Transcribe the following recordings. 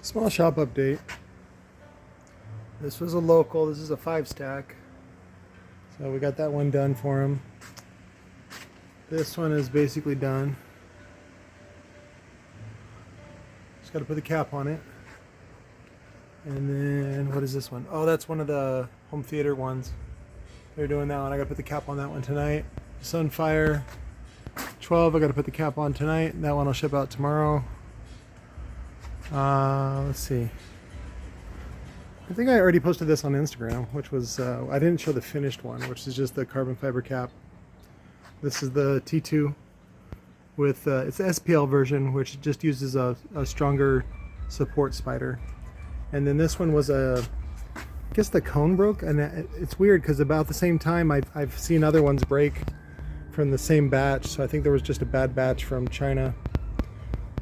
Small shop update. This was a local. This is a 5-stack. So we got that one done for him. This one is basically done. Just got to put the cap on it. And then what is this one? Oh, that's one of the home theater ones. They're doing that one. I got to put the cap on that one tonight. Sunfire 12. I got to put the cap on tonight. That one will ship out tomorrow. Let's see. I think I already posted this on Instagram, which was, I didn't show the finished one, which is just the carbon fiber cap. This is the T2 with, it's the SPL version, which just uses a stronger support spider. And then this one was I guess the cone broke, and it's weird because about the same time I've seen other ones break from the same batch. So I think there was just a bad batch from China,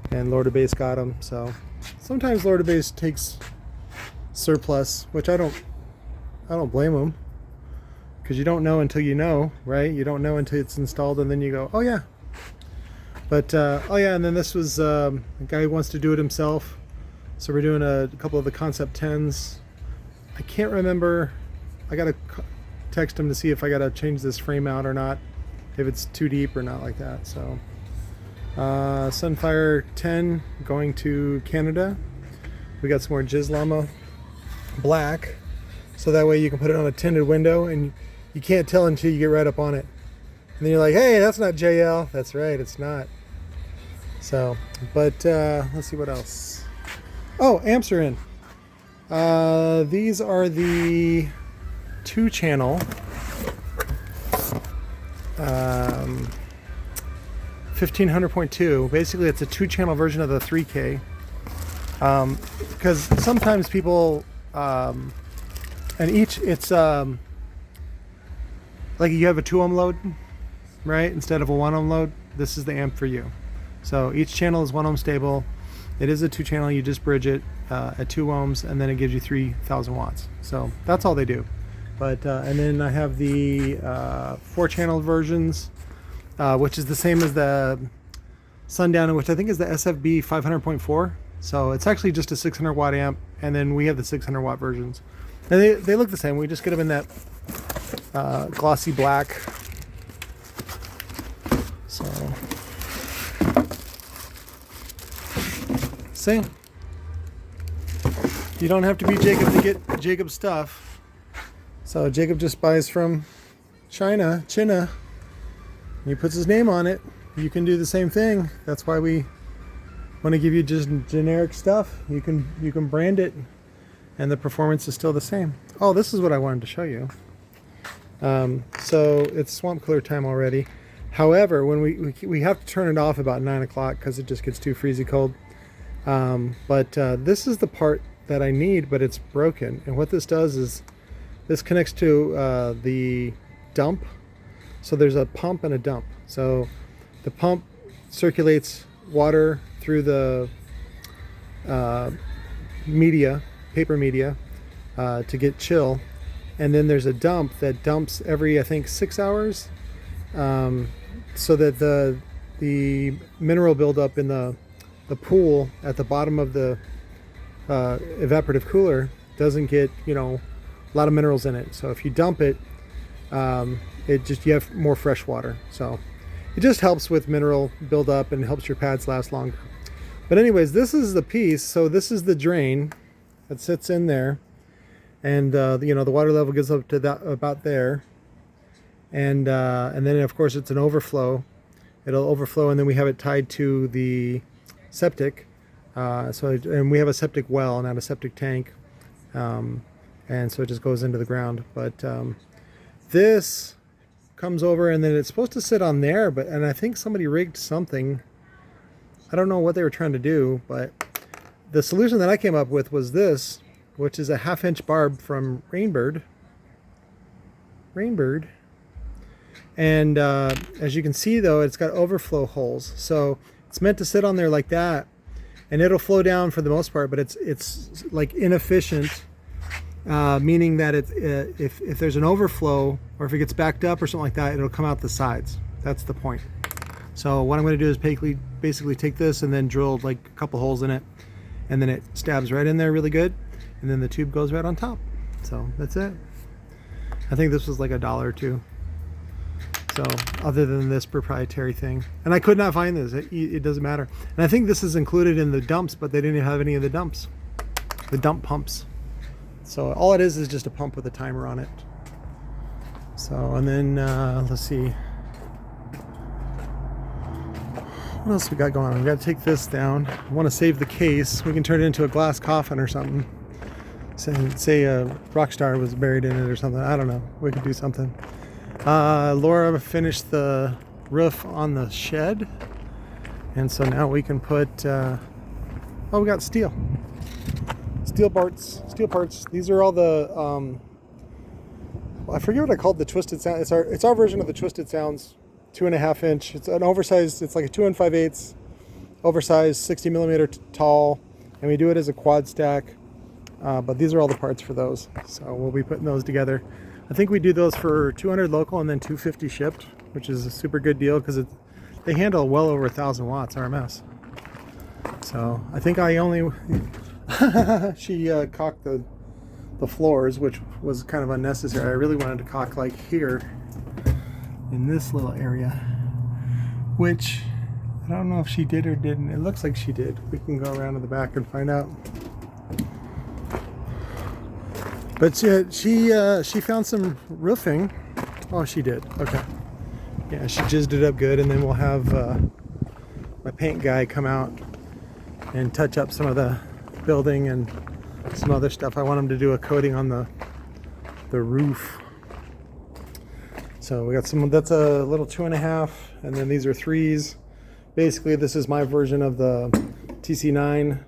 and Lord of Base got them. So sometimes Lord of Base takes surplus, which I don't blame them, because you don't know until you know, right? You don't know until it's installed, and then you go, oh yeah. But oh yeah, and then this was a guy who wants to do it himself. So we're doing a couple of the Concept 10s. I can't remember. I gotta text him to see if I gotta change this frame out or not, if it's too deep or not like that. So Sunfire 10 going to Canada. We got some more Jizz Llama black, so that way you can put it on a tinted window and you can't tell until you get right up on it. And then you're like, hey, that's not JL. That's right, it's not. So, but let's see what else. Oh, amps are in. These are the 2-channel 1500.2. Basically, it's a 2-channel version of the 3K. Because sometimes people, and each, it's like you have a 2-ohm load, right? Instead of a 1-ohm load, this is the amp for you. So each channel is 1 ohm stable. It is a 2-channel. You just bridge it at 2 ohms, and then it gives you 3,000 watts. So that's all they do. But and then I have the 4-channel versions, which is the same as the Sundown, which I think is the SFB 500.4. So it's actually just a 600 watt amp, and then we have the 600 watt versions. And they look the same. We just get them in that glossy black. So see, you don't have to be Jacob to get Jacob's stuff. So Jacob just buys from China. He puts his name on it. You can do the same thing. That's why we want to give you just generic stuff. You can brand it, and the performance is still the same. Oh, this is what I wanted to show you. So it's swamp cooler time already. However, when we have to turn it off about 9 o'clock because it just gets too freezy cold. But this is the part that I need, but it's broken. And what this does is this connects to the dump. So there's a pump and a dump. So the pump circulates water through the media, paper media, to get chill. And then there's a dump that dumps every, I think, 6 hours, so that the mineral buildup in the pool at the bottom of the evaporative cooler doesn't get, a lot of minerals in it. So if you dump it, you have more fresh water. So it just helps with mineral buildup and helps your pads last longer. But anyways, this is the piece. So this is the drain that sits in there, and the water level gets up to that about there, and then of course it's an overflow. It'll overflow, and then we have it tied to the septic. And we have a septic well, not a septic tank, and so it just goes into the ground. But this comes over, and then it's supposed to sit on there, and I think somebody rigged something. I don't know what they were trying to do, but the solution that I came up with was this, which is a 1/2-inch barb from Rainbird. And as you can see, though, it's got overflow holes. So it's meant to sit on there like that, and it'll flow down for the most part, but it's like inefficient, meaning that if there's an overflow, or if it gets backed up or something like that, it'll come out the sides. That's the point. So what I'm going to do is basically take this and then drill like a couple holes in it, and then it stabs right in there really good, and then the tube goes right on top. So that's it. I think this was like $1 or $2. So other than this proprietary thing, and I could not find this, it doesn't matter. And I think this is included in the dumps, but they didn't have any of the dumps, the dump pumps. So all it is just a pump with a timer on it. So, and then let's see, what else we got going on? We got to take this down. I want to save the case. We can turn it into a glass coffin or something. Say a rock star was buried in it or something. I don't know. We could do something. Laura finished the roof on the shed, and so now we can put oh, we got steel parts. These are all the I forget what I called the twisted sound. It's our version of the twisted sounds, 2.5 inch. It's an oversized, it's like a 2 5/8 oversized 60 millimeter tall, and we do it as a quad stack, but these are all the parts for those, so we'll be putting those together. I think we do those for 200 local and then 250 shipped, which is a super good deal because they handle well over 1,000 watts RMS. So I think I only she caulked the floors, which was kind of unnecessary. I really wanted to caulk like here in this little area, which I don't know if she did or didn't. It looks like she did. We can go around to the back and find out. But she found some roofing. Oh, she did. Okay. Yeah, she jizzed it up good, and then we'll have my paint guy come out and touch up some of the building and some other stuff. I want him to do a coating on the roof. So we got some. That's a little 2.5, and then these are 3s. Basically, this is my version of the TC9.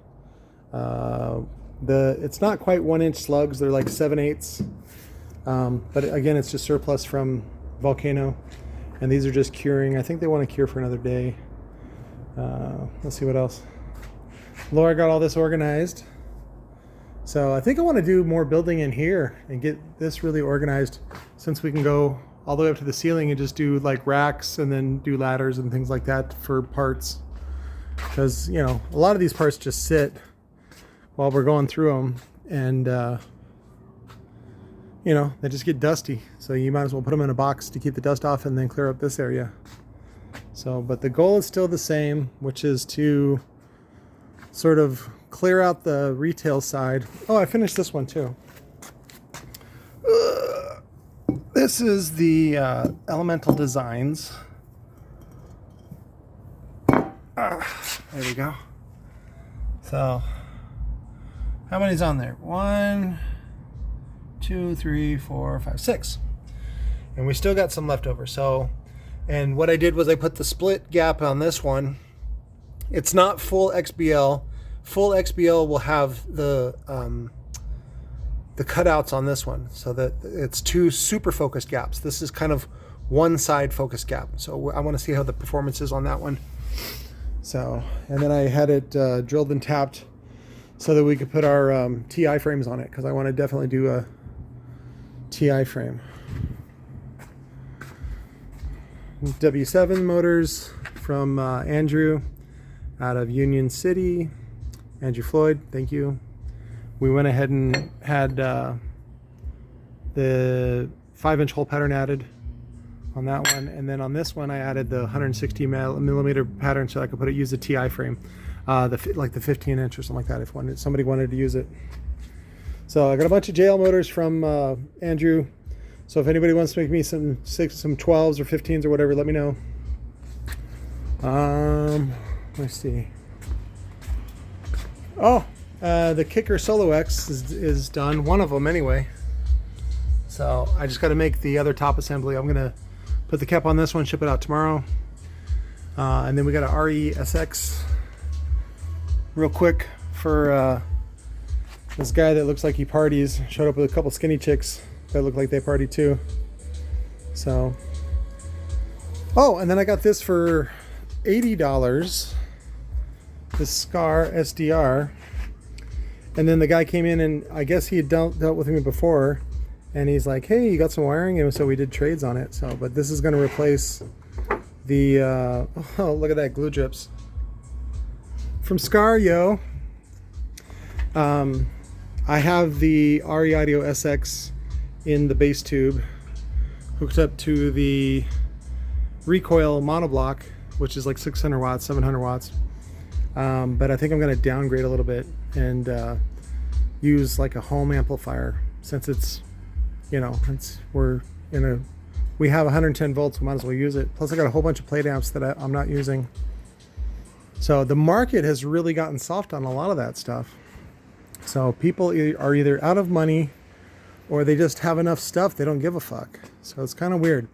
It's not quite 1 inch slugs, they're like 7/8, but again, it's just surplus from Volcano, and these are just curing. I think they want to cure for another day. Let's see what else. Laura got all this organized, so I think I want to do more building in here and get this really organized, since we can go all the way up to the ceiling and just do like racks and then do ladders and things like that for parts, because you know, a lot of these parts just sit while we're going through them, and you know, they just get dusty, so you might as well put them in a box to keep the dust off and then clear up this area. So, but the goal is still the same, which is to sort of clear out the retail side. Oh, I finished this one too. This is the Elemental Designs. There we go. So how many's on there? 1, 2, 3, 4, 5, 6. And we still got some left over. So, and what I did was I put the split gap on this one. It's not full XBL. Full XBL will have the cutouts on this one, so that it's 2 super focused gaps. This is kind of one side focused gap. So I want to see how the performance is on that one. So, and then I had it drilled and tapped so that we could put our TI frames on it, because I want to definitely do a TI frame. W7 motors from Andrew out of Union City. Andrew Floyd, thank you. We went ahead and had the 5-inch hole pattern added on that one, and then on this one I added the 160 millimeter pattern so I could use the TI frame. Like the 15-inch or something like that if somebody wanted to use it. So I got a bunch of JL motors from Andrew. So if anybody wants to make me some 12s or 15s or whatever, let me know. Let's see. Oh, the Kicker Solo X is done. One of them anyway. So I just got to make the other top assembly. I'm gonna put the cap on this one, ship it out tomorrow. And then we got a RE-SX. Real quick for this guy that looks like he parties. Showed up with a couple skinny chicks that look like they party too. So, oh, and then I got this for $80. This Scar SDR. And then the guy came in, and I guess he had dealt with me before, and he's like, "Hey, you got some wiring?" And so we did trades on it. So, but this is going to replace the oh, look at that, glue drips from Scar, yo. I have the RE Audio SX in the bass tube hooked up to the Recoil monoblock, which is like 600 watts, 700 watts. But I think I'm going to downgrade a little bit and use like a home amplifier, since it's, you know, we have 110 volts, we might as well use it. Plus I got a whole bunch of plate amps that I'm not using. So the market has really gotten soft on a lot of that stuff. So people are either out of money or they just have enough stuff they don't give a fuck. So it's kind of weird.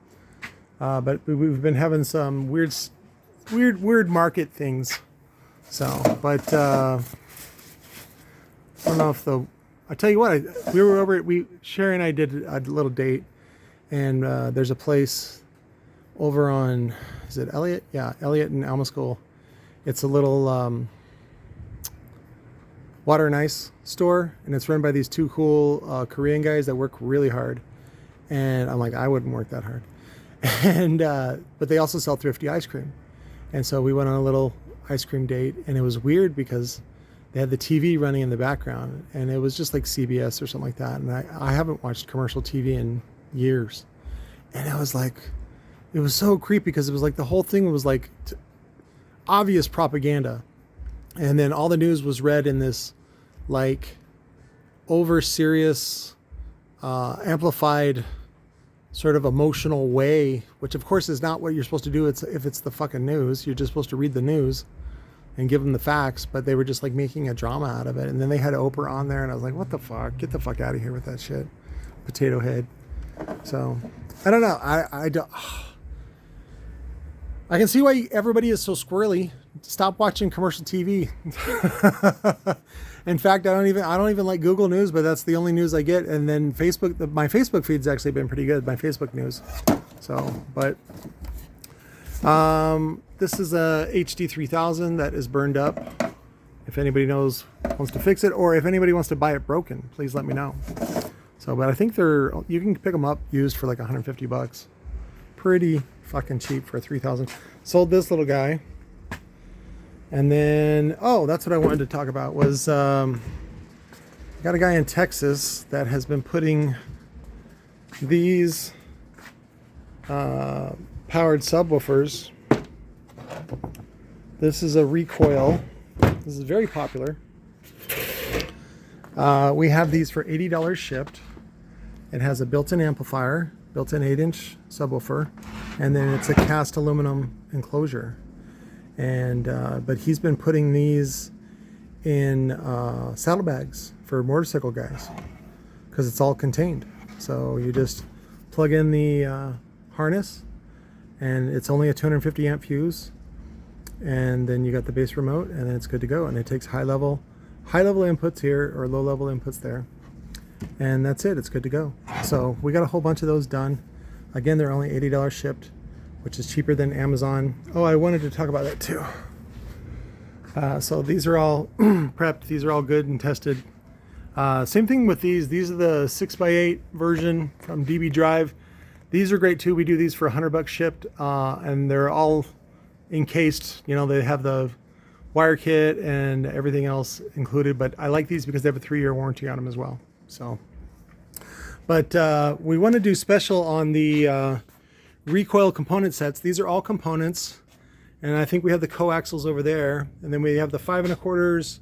But we've been having some weird market things. So, but I don't know if I tell you what, Sherry and I did a little date, and there's a place over on, is it Elliott? Yeah, Elliott and Alma School. It's a little water and ice store, and it's run by these two cool Korean guys that work really hard. And I'm like, I wouldn't work that hard. And but they also sell thrifty ice cream. And so we went on a little ice cream date, and it was weird because they had the TV running in the background, and it was just like CBS or something like that. And I haven't watched commercial TV in years. And it was like, it was so creepy because it was like the whole thing was like obvious propaganda. And then all the news was read in this like over serious, amplified sort of emotional way, which of course is not what you're supposed to do. If it's the fucking news, you're just supposed to read the news and give them the facts, but they were just like making a drama out of it. And then they had Oprah on there, and I was like, what the fuck? Get the fuck out of here with that shit. Potato head. So I don't know. I don't. I can see why everybody is so squirrely. Stop watching commercial TV. In fact, I don't even like Google News, but that's the only news I get. And then Facebook, my Facebook feed's actually been pretty good, my Facebook news. So, but this is a HD 3000 that is burned up. If anybody wants to fix it, or if anybody wants to buy it broken, please let me know. So, but I think you can pick them up used for like 150 bucks. Pretty fucking cheap for a 3000. Sold this little guy. And then, oh, that's what I wanted to talk about was, got a guy in Texas that has been putting these powered subwoofers. This is a Recoil. This is very popular. We have these for $80 shipped. It has a built-in amplifier, built-in 8-inch subwoofer, and then it's a cast aluminum enclosure. And but he's been putting these in saddlebags for motorcycle guys because it's all contained. So you just plug in the harness, and it's only a 250 amp fuse, and then you got the bass remote, and then it's good to go. And it takes high level inputs here, or low level inputs there, and that's it. It's good to go. So we got a whole bunch of those done. Again, they're only $80 shipped, which is cheaper than Amazon. Oh, I wanted to talk about that too. So these are all prepped. These are all good and tested. Same thing with these. These are the 6x8 version from DB Drive. These are great too. We do these for $100 shipped, and they're all encased. You know, they have the wire kit and everything else included. But I like these because they have a 3-year warranty on them as well. So, but we want to do special on the Recoil component sets. These are all components, and I think we have the coaxials over there, and then we have the 5 1/4s,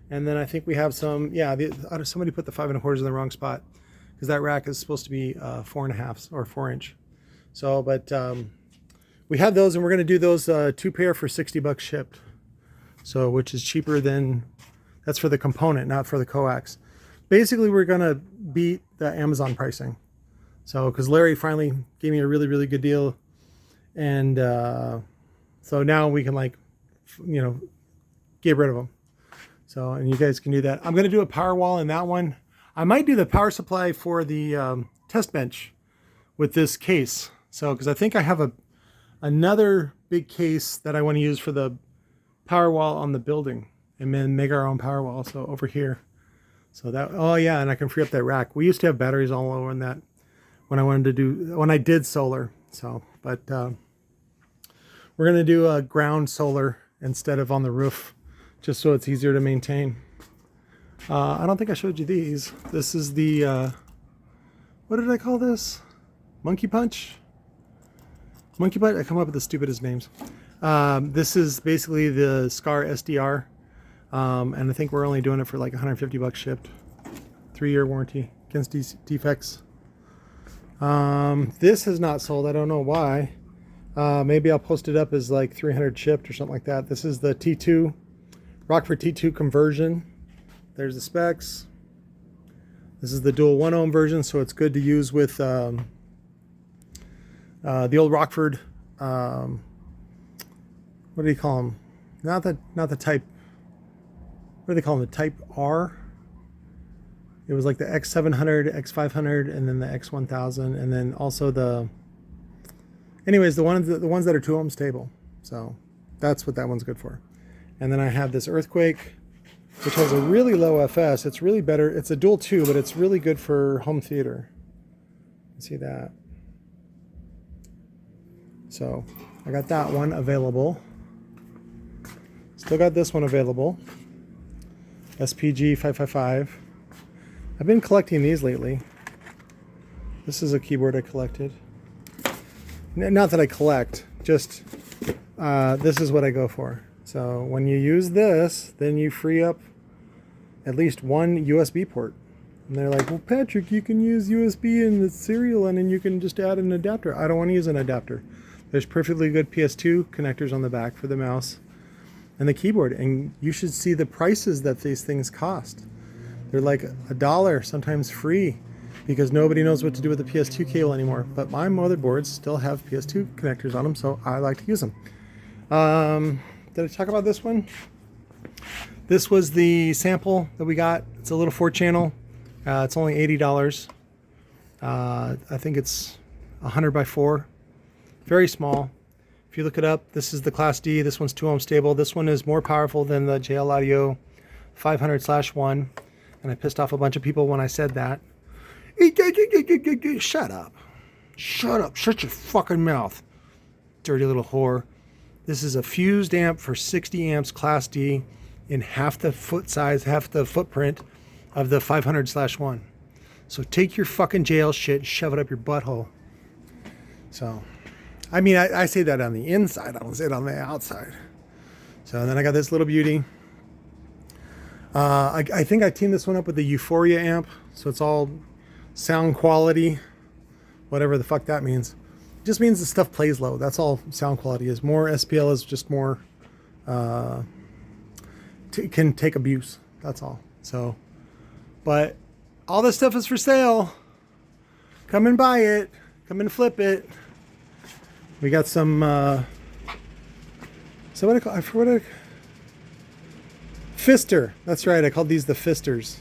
and then I think we have some, yeah, somebody put the 5 1/4s in the wrong spot because that rack is supposed to be 4 1/2 or 4-inch. So, but we have those, and we're going to do those 2 pair for $60 shipped. So, which is cheaper than, that's for the component, not for the coax. Basically, we're going to beat the Amazon pricing. So, because Larry finally gave me a really, really good deal. And so now we can, like, you know, get rid of them. So, and you guys can do that. I'm going to do a power wall in that one. I might do the power supply for the test bench with this case. So, because I think I have another big case that I want to use for the power wall on the building. And then make our own power wall. So, over here. So that, oh yeah, and I can free up that rack. We used to have batteries all over in that when I did solar. So, but we're going to do a ground solar instead of on the roof, just so it's easier to maintain. I don't think I showed you these. This is the, what did I call this? Monkey Punch? Monkey Punch? I come up with the stupidest names. This is basically the SCAR SDR. And I think we're only doing it for like 150 bucks shipped. 3-year warranty against defects. This has not sold. I don't know why. Maybe I'll post it up as like 300 shipped or something like that. This is the T2, Rockford T2 conversion. There's the specs. This is the dual 1 ohm version, so it's good to use with the old Rockford. What do you call them? Not the Type. What do they call them? The Type R. It was like the X700, X500, and then the X1000, and then also the. Anyways, the ones that are 2 ohm stable. So that's what that one's good for. And then I have this Earthquake, which has a really low FS. It's really better. It's a dual 2, but it's really good for home theater. See that? So I got that one available. Still got this one available. SPG 555. I've been collecting these lately. This is a keyboard I collected. Not that I collect, just this is what I go for. So when you use this, then you free up at least one USB port. And they're like, well, Patrick, you can use USB in the serial and then you can just add an adapter. I don't want to use an adapter. There's perfectly good PS2 connectors on the back for the mouse and the keyboard. And you should see the prices that these things cost. They're like $1, sometimes free, because nobody knows what to do with the PS2 cable anymore. But my motherboards still have PS2 connectors on them, so I like to use them. Did I talk about this one? This was the sample that we got. It's a little 4-channel. It's only $80. I think it's 100 by 4. Very small. If you look it up, this is the Class D. This one's 2 ohm stable. This one is more powerful than the JL Audio 500/1. And I pissed off a bunch of people when I said that. Shut up. Shut up. Shut your fucking mouth. Dirty little whore. This is a fused amp for 60 amps Class D in half the foot size, half the footprint of the 500/1. So take your fucking JL shit and shove it up your butthole. So, I mean, I say that on the inside. I don't say it on the outside. So then I got this little beauty. I think I teamed this one up with the Euphoria amp, so it's all sound quality, whatever the fuck that means. It just means the stuff plays low. That's all sound quality is. More SPL is just more, can take abuse. That's all. So, but all this stuff is for sale. Come and buy it. Come and flip it. We got some, so what I call, Fister. That's right. I called these the Fisters.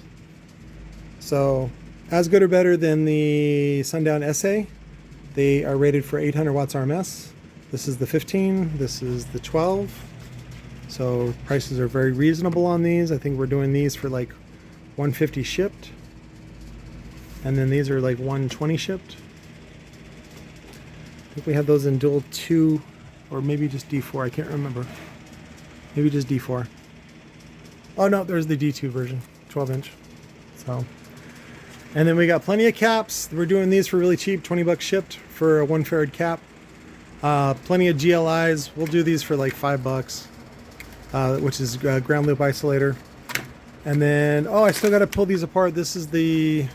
So as good or better than the Sundown SA. They are rated for 800 watts RMS. This is the 15. This is the 12. So prices are very reasonable on these. I think we're doing these for like 150 shipped. And then these are like 120 shipped. I think we have those in dual 2 or maybe just D4. I can't remember. Maybe just D4. Oh no, there's the D2 version, 12-inch. So, and then we got plenty of caps. We're doing these for really cheap, 20 bucks shipped for a 1 farad cap. Plenty of GLIs. We'll do these for like 5 bucks, which is ground loop isolator. And then, oh, I still got to pull these apart. This is the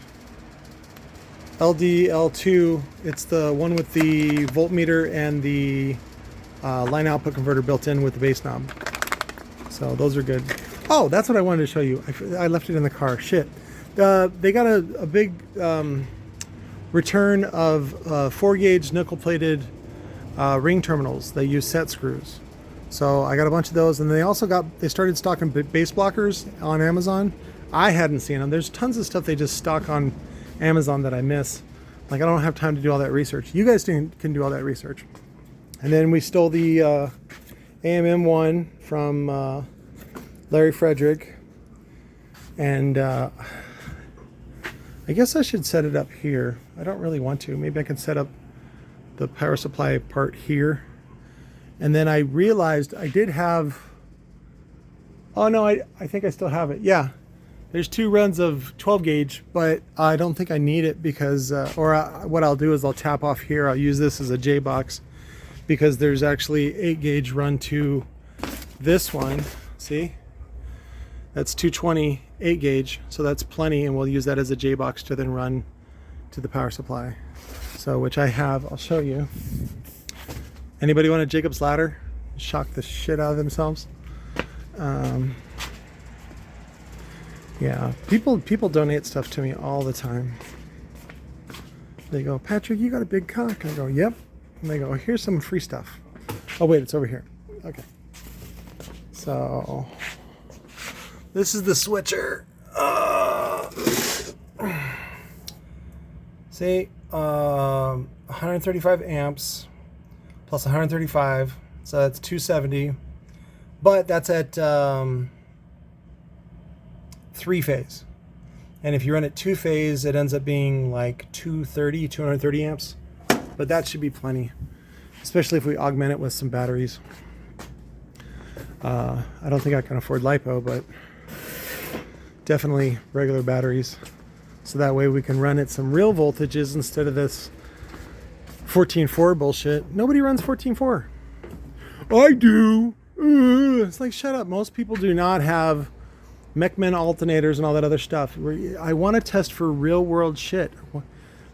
LDL2. It's the one with the voltmeter and the line output converter built in with the bass knob. So those are good. Oh, that's what I wanted to show you. I left it in the car. Shit. They got a big return of 4-gauge nickel-plated ring terminals. They use set screws. So I got a bunch of those, and they started stocking bass blockers on Amazon. I hadn't seen them. There's tons of stuff they just stock on Amazon that I miss. Like, I don't have time to do all that research. You guys can do all that research. And then we stole the AMM1 from Larry Frederick, and I guess I should set it up here. I don't really want to. Maybe I can set up the power supply part here. And then I realized I did have, oh no, I think I still have it. Yeah, There's 2 runs of 12 gauge, but I don't think I need it because, what I'll do is I'll tap off here. I'll use this as a J box because there's actually 8 gauge run to this one. See? That's 220 8 gauge, so that's plenty, and we'll use that as a J box to then run to the power supply. So, which I have, I'll show you. Anybody want a Jacob's ladder? Shock the shit out of themselves. Yeah, people donate stuff to me all the time. They go, Patrick, you got a big cock. I go, yep. And they go, here's some free stuff. Oh wait, it's over here. Okay. So this is the switcher. See, 135 amps plus 135, so that's 270. But that's at 3-phase. And if you run it 2-phase, it ends up being like 230 amps. But that should be plenty, especially if we augment it with some batteries. I don't think I can afford LiPo, but definitely regular batteries. So that way we can run at some real voltages instead of this 14.4 bullshit. Nobody runs 14.4. I do. It's like, shut up. Most people do not have Mechman alternators and all that other stuff. I want to test for real world shit.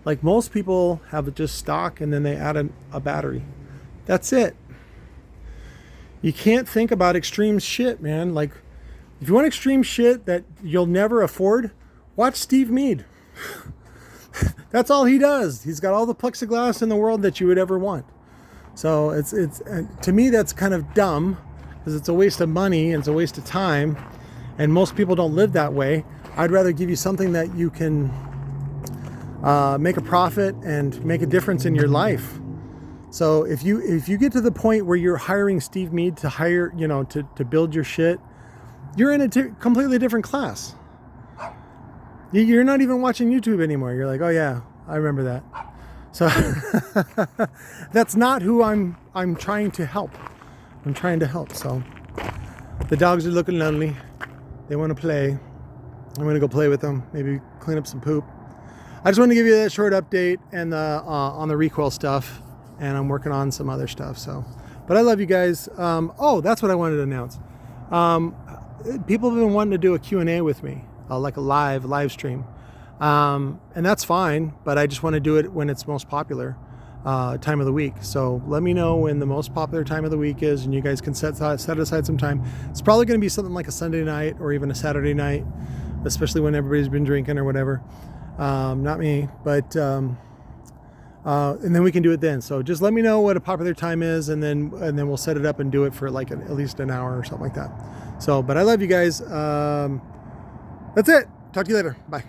Like most people have just stock and then they add a battery. That's it. You can't think about extreme shit, man. Like if you want extreme shit that you'll never afford, watch Steve Mead. That's all he does. He's got all the plexiglass in the world that you would ever want. So it's to me that's kind of dumb because it's a waste of money and it's a waste of time. And most people don't live that way. I'd rather give you something that you can make a profit and make a difference in your life. So if you get to the point where you're hiring Steve Mead to hire, to build your shit, you're in a completely different class. You're not even watching YouTube anymore. You're like, oh yeah, I remember that. So that's not who I'm trying to help. I'm trying to help. So the dogs are looking lonely. They want to play. I'm going to go play with them. Maybe clean up some poop. I just want to give you that short update and on the recoil stuff. And I'm working on some other stuff. So, but I love you guys. Oh, that's what I wanted to announce. People have been wanting to do a Q&A with me, like a live stream. And that's fine, but I just want to do it when it's most popular time of the week. So let me know when the most popular time of the week is, and you guys can set aside some time. It's probably going to be something like a Sunday night or even a Saturday night, especially when everybody's been drinking or whatever. Not me, but and then we can do it then. So just let me know what a popular time is, and then we'll set it up and do it for like at least an hour or something like that. So, but I love you guys. That's it. Talk to you later. Bye.